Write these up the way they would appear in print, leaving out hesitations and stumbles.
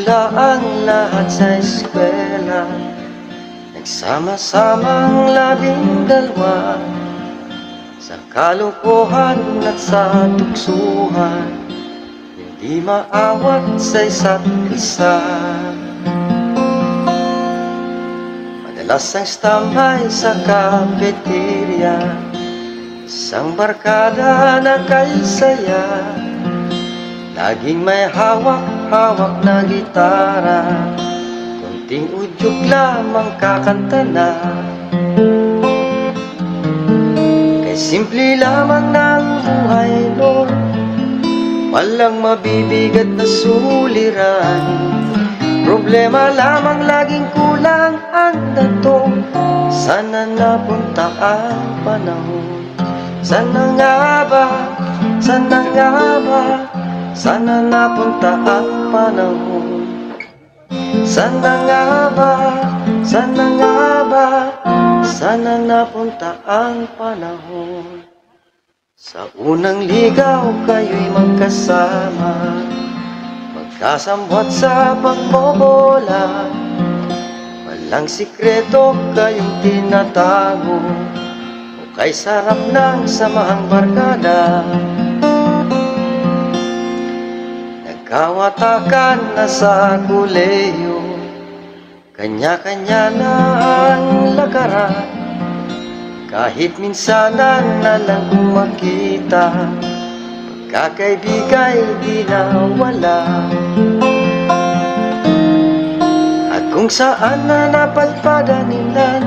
nagsimula ang lahat sa eskwela. Nagsama-samang 12 sa kalukuhan at sa tuksuhan, hindi maawat sa isa't isa. Madalas ang standby sa cafeteria, isang barkada na kay saya. Laging may hawak-hawak na gitara, kunting udyok lamang kakanta na. Kay simple lamang ng buhay noon, walang mabibigat na suliran. Problema lamang laging kulang ang dato. Sana napunta ang panahon. Sana nga ba, sana nga ba, sana napunta ang panahon. Sana nga ba, sana nga ba, sana napunta ang panahon. Sa unang ligaw kayo'y magkasama, magkasambot sa pagbobola. Walang sikreto kayong tinatago, o kay sarap ng samahang barkada. Nagkawatakan na sa kolehiyo, kanya-kanya na ang lakaran. Kahit minsanan na lang kung makita, pagkakaibigay di nawala. At kung saan na napadpadaninlan,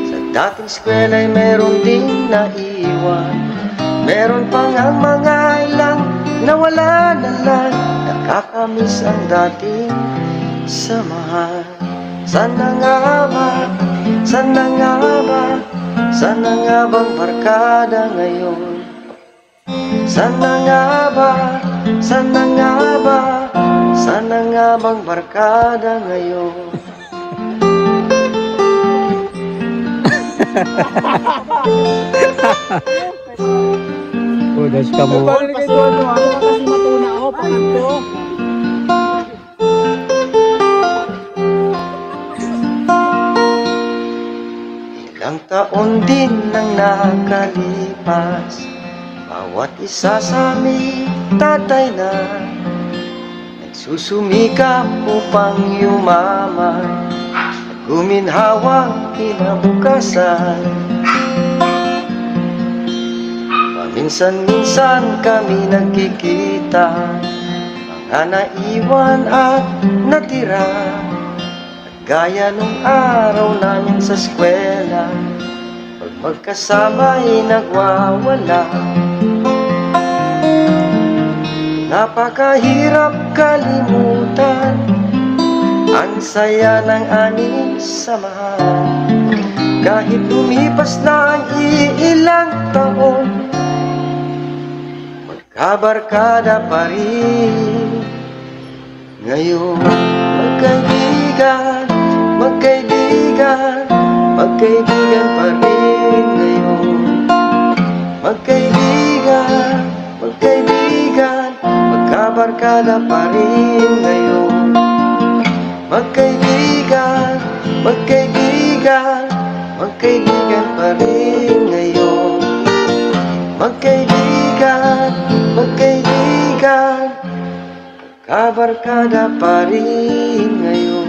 sa dating eskwela'y meron ding naiwan. Meron pang ang mga ilang nawala na lang, nakakamiss ang dating samahan. Sana nga ba, sana nga ba, sana nga bang barkada ngayon? Sana nga ba, sana nga ba, sana nga bang barkada ngayon? Udas ka mo. Paano kay Duano? Ako kasi matuna ako, panganto. Ilang taon din nang nakalipas, bawat isa sa amin tatay na, nagsusumikap upang yumaman at guminhawang kinabukasan. Paminsan-minsan kami nagkikita, mga naiwan at natira, gaya nung araw namin sa eskwela, pag magkasama'y nagwawala. Napakahirap kalimutan ang saya ng aming samahan. Kahit lumipas na ang iilang taon, magkabarkada pa rin. Ngayon magkaibigan, magkaibigan, magkaibigan pa rin ngayon. Magkaibigan, magkaibigan, magkabarkada pa rin ngayon. Magkaibigan, magkaibigan, magkaibigan pa rin ngayon. Magkaibigan, magkaibigan, magkabarkada pa rin ngayon.